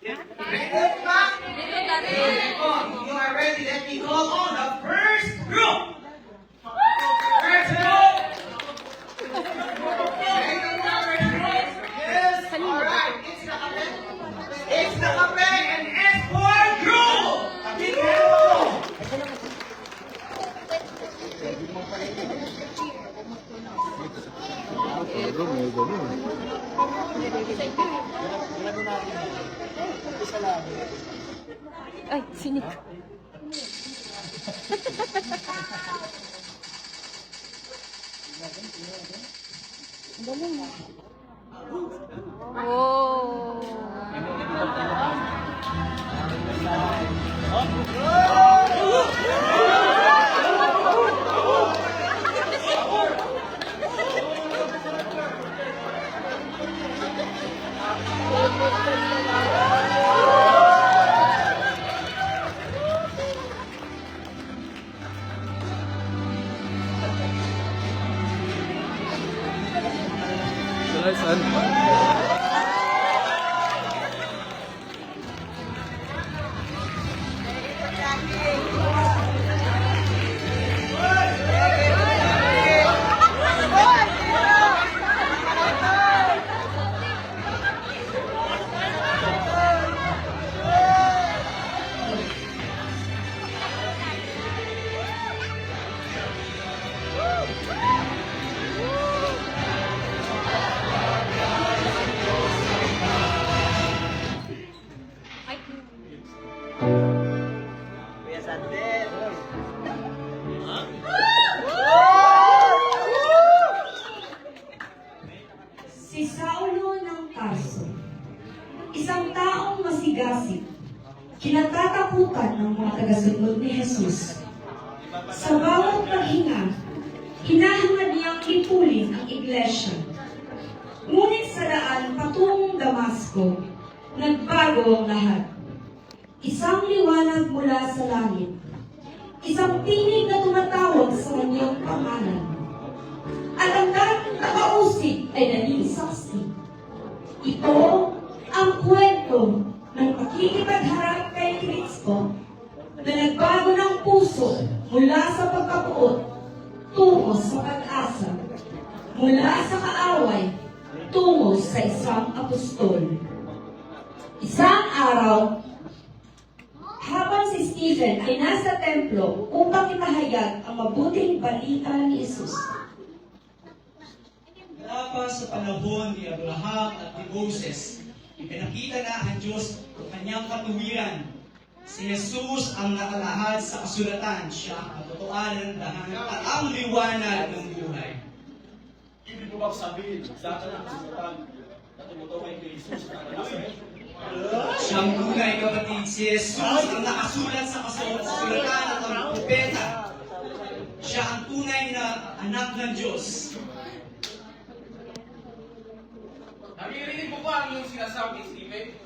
Ready ba? You are ready. Let me call on the first group. First group. Ready na ba, first group? Yes. Alright. It's the Kape and S4 group. Ay, sinik. Oh. Saan? Kuya Sandel. Si Saulo ng Tarso, isang taong masigasig, kinatatakutan ng mga tagasunod ni Jesus. Sa bawat paghinga, hinahangad niyang ipulin ang iglesia. Ngunit sa daan patungong Damasco, nagbago ang lahat. Isang liwanag mula sa langit, isang tinig na tumatawag sa kanyang pangalan. At ang dating nakausig ay naging saksi. Ito ang kwento ng pakikipagharap kay Kristo na nagbago ng puso mula sa pagkapuot tungo sa pag-asa, mula sa kaaway tungo sa isang apostol. Isang araw, habang si Stephen ay nasa templo upang ipahayag ang mabuting balita ni Jesus. Mula pa sa panahon ni Abraham at ni Moses, ipinakita na ang Diyos ang kanyang katuwiran. Si Jesus ang nakalahad sa kasulatan, siya ang katotohanan ng dahan at ang liwanag ng buhay. Ibig mo ba sabihin, sa akin ang kasulatan na tumutukoy kay Jesus na Nazaret? Siyang tunay, kapatid, si Jesus ang nakasulat sa kasulatan at ang propeta. Siya ang tunay na anak ng Diyos. Naririnig mo ba ang iyong sinasabi, Stephen?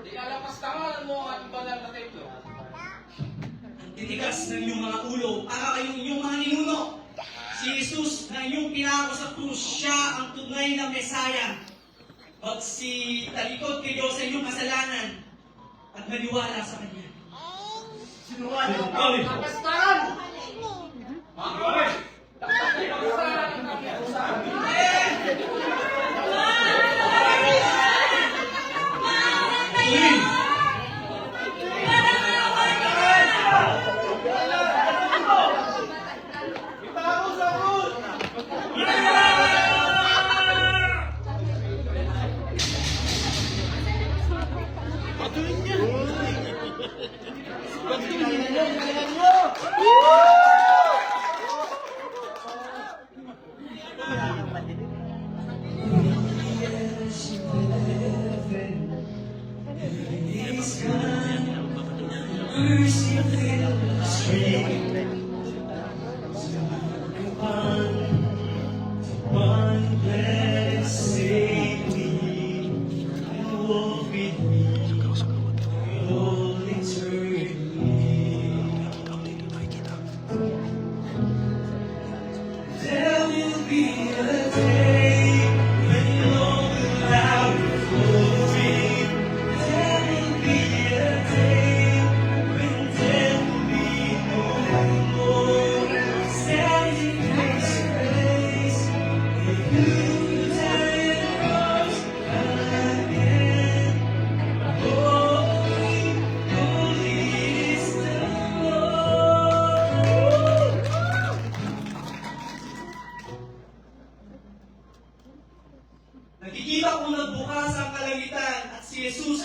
Ikalapastangan mo ang banal na templo. Ang titigas ng iyong mga ulo para kayong inyong mga ninuno. Si Jesus na inyong pinako sa krus, siya ang tunay na Mesaya. Talikod kayo sa inyong kasalanan at maniwala sa Kanya. Sinungaling ang kapastaran! Mga Robert! Dapat kayo ang kapastaran ng kapastaran!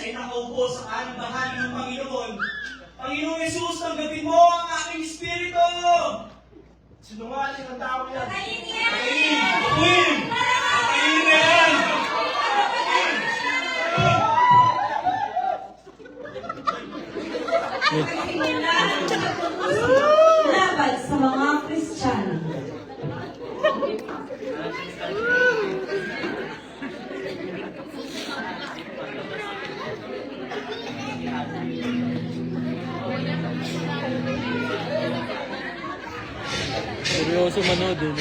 ay nakaupo sa kanang bahagi ng Panginoon. Panginoong Jesus, tanggapin mo ang aking espiritu! Sinungaling ang tao yan. Pakainin! Pakainin! Pakainin na yan! Laban sa mga Kristiyano. Seryoso manood eh.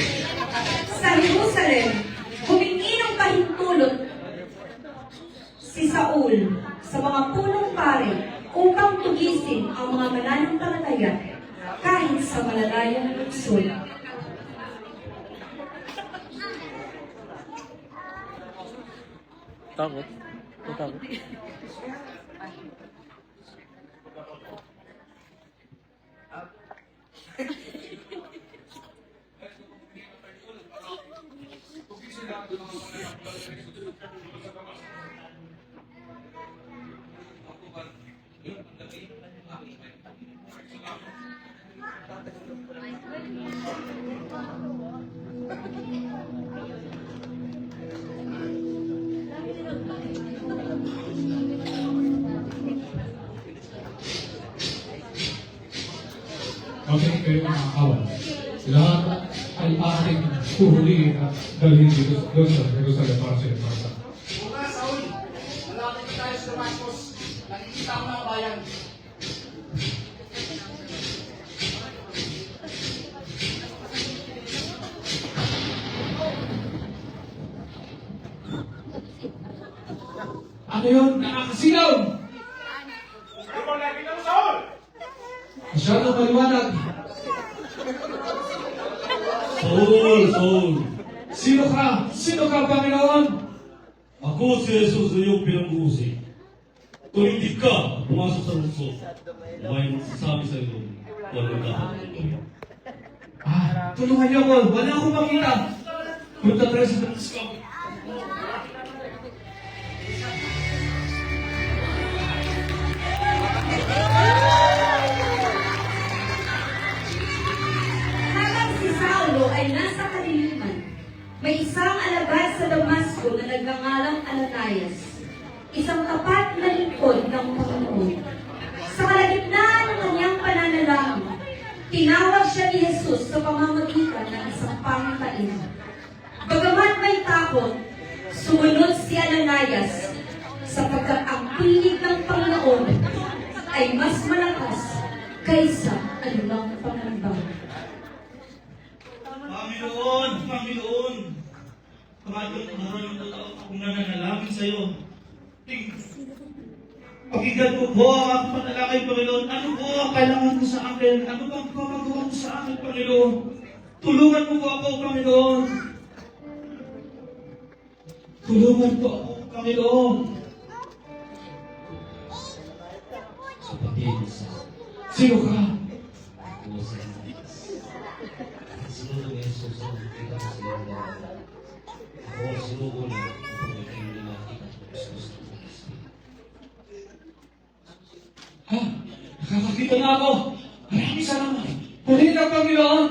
Sa Jerusalem, humingi ng pahintulot si Saul sa mga punong pare upang tugisin ang mga mananampalataya kahit sa malalayong lungsod. Takot. Takot. Kami kayo mga kawan. Lahat ay ating huhulihin at dalhin dito doon sa Jerusalem para sa Epasa. Una, Saul, malapit na tayo sa Damascus. Nakikita ko na ang bayan. Ano yun? Nakakasigaw! Ano bang nakita mo, Saul? Masyadong maliwanag. Saul! Sino ka? Sino ka, Panginoon? Ako si Jesus na iyong pinag-uusig. Kung hindi ka pumasok sa lungsod, may magsasabi sa iyo kung ano dapat ito. Tulungan niyo ako. Wala akong makita. Punta tayo sa Damascus. Habang si Saulo ay nasa kaliliman, may isang alagad sa Damasco na nagngangalang Ananias, isang tapat na lingkod ng Panginoon. Sa kalagitnaan ng kanyang pananalangin, tinawag siya ni Jesus sa pamamagitan ng isang pangitain. Bagamat may takot, sumunod si Ananias sapagkat ang pinig ng Panginoon ay mas malakas kaysa anumang pangamba. Panginoon! Maraming totoo akong nananalangin sa iyo. Pakinggan mo po ang aking panalangin, Panginoon. Ano po ang kailangan mo sa akin? Ano bang pamagawa mo sa akin, Panginoon? Tulungan mo po ako, Panginoon. Tulungan po ako, Panginoon. Sa pag-ibig sa Sino ka? ako sa Diyos. Sinunod ni Jesus ang kita sa iyong bahay. Ako ang sinunod na upang ikaw nila kita sa Jesus ng Kristo. Nakakakita na ako. Maraming salamat. Purihin ang Panginoon.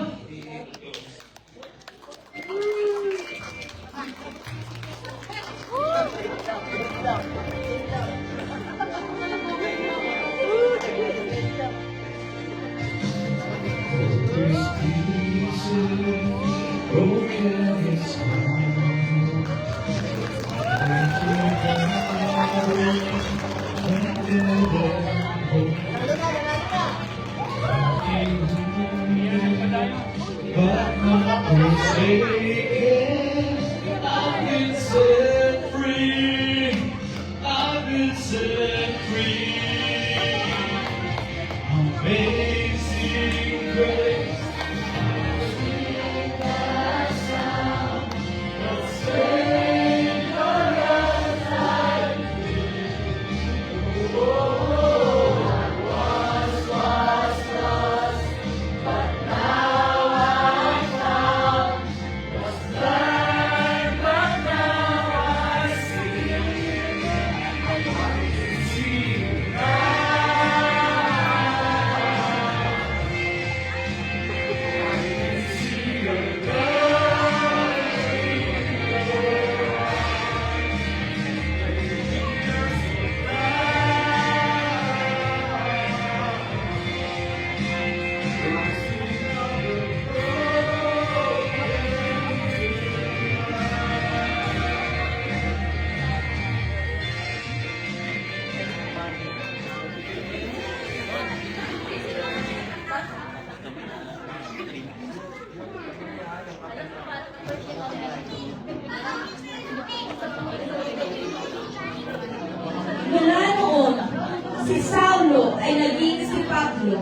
Si Saulo ay naging si Pablo,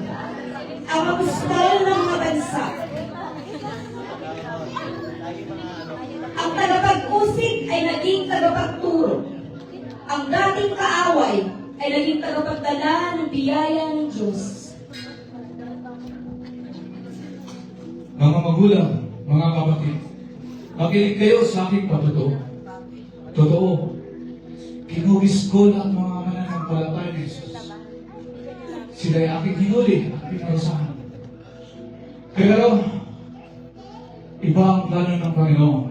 ang apostol ng mga bansa. Ang tagapag-usig ay naging tagapagturo. Ang dating kaaway ay naging tagapagdala ng biyaya ng Diyos. Mga magulang, mga kapatid, makinig kayo sa aking patotoo. Totoo, kinuwis ko ang mga mananampalataya ni Jesus. Sila'y aking hinuli at pinarusahan. Pero, iba ang plano ng Panginoon.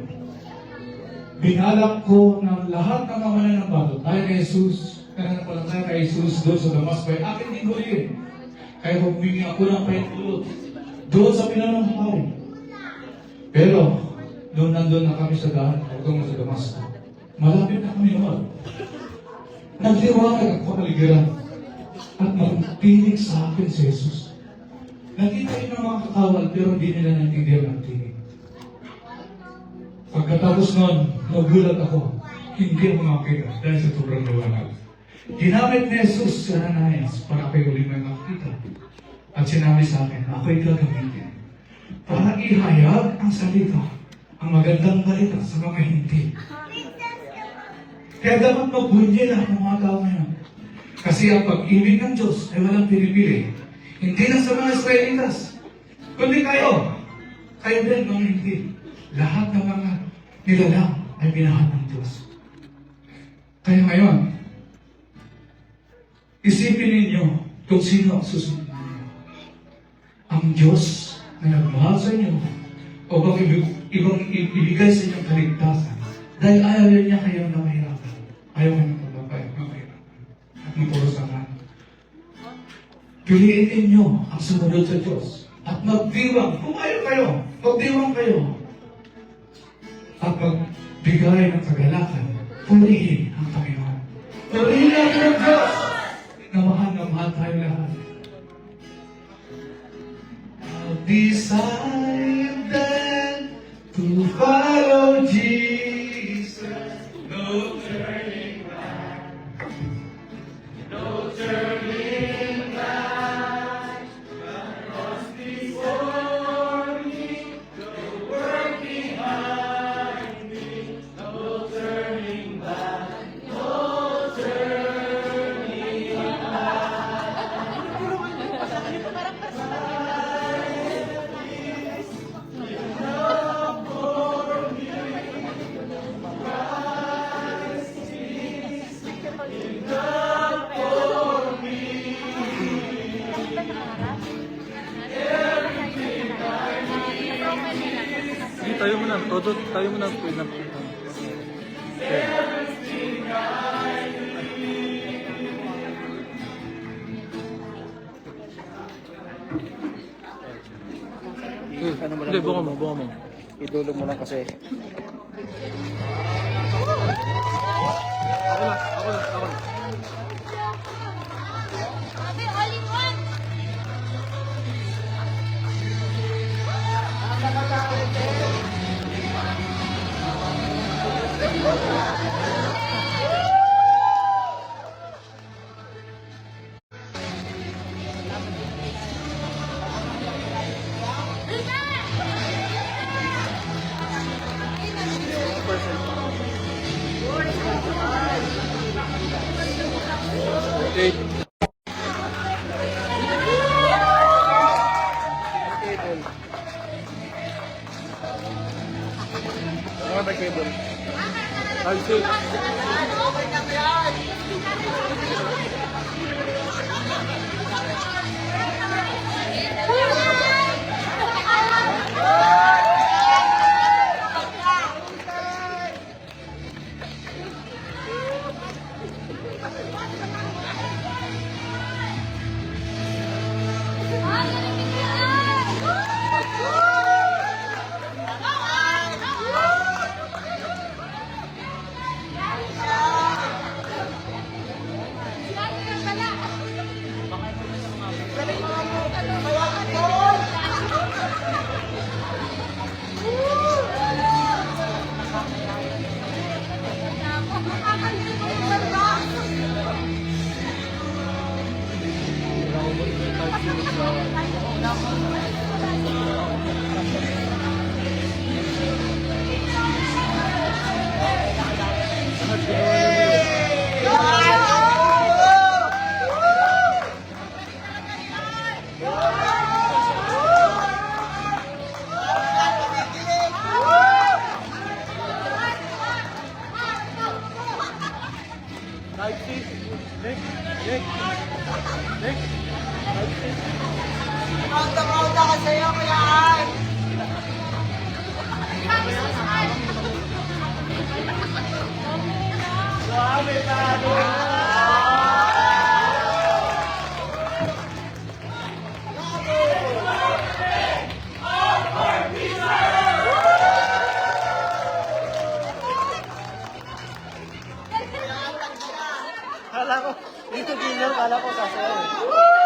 Binalak ko ng lahat ng mga mananampalataya kay Jesus, nananampalataya kay Jesus doon sa Damasco ay aking hinuli. Kaya humingi ako ng pahintulot doon sa pinanampalataya. Pero, doon nandun na kami sa daan, patungo sa Damasco. Malapit na kami naman. Nagliwanag ang kapaligiran at magpinig sa akin si Jesus. Nakita yun ng mga kakawal pero hindi nila naintindihan ang tinig. Pagkatapos nun, nagulat ako. Hindi ako makakita dahil sa sobrang liwanag. Ginamit ni Jesus si Ananias para kayo ulit may makakita. At sinabi sa akin, ako'y gagamitin para ihayag ang salita, ang magandang balita sa mga hindi. Kaya dapat magbunyi lang ang mga tao ngayon. Kasi ang pag-ibig ng Diyos ay walang pinipili. Hindi lang sa mga Israelitas, kundi kayo. Kayo din mga hindi. Lahat ng mga nilalang ay binahal ng Diyos. Kaya ngayon, isipin ninyo kung sino ang susunod ninyo. Ang Diyos na nagmahal sa inyo o bang ibigay sa inyong kaligtasan dahil ayaw niya kayo na mahirapan. Ayaw kayo na mahirapan at mapurusahan. Piliin ninyo ang sumunod sa Diyos at magdiwang. Kung ayaw kayo, magdiwang kayo. At magbigay ng kagalakan. Purihin ang Panginoon. Purihin natin ang Diyos na mahal tayo lahat. I'll decide then to follow Jesus. No turning back. No turning back. Across before me, no work behind me. No turning back. No turning Sige, tayo mo na. Todo, tayo mo na. Hindi, buka mo. Idulog mo lang kasi. Ako na. Sabi, all in one. Okay. Ano ba cable? I'll see. Right seat. Next. Next. Next. Right seat. Kala ko, dito Junior, kala ko sasayaw.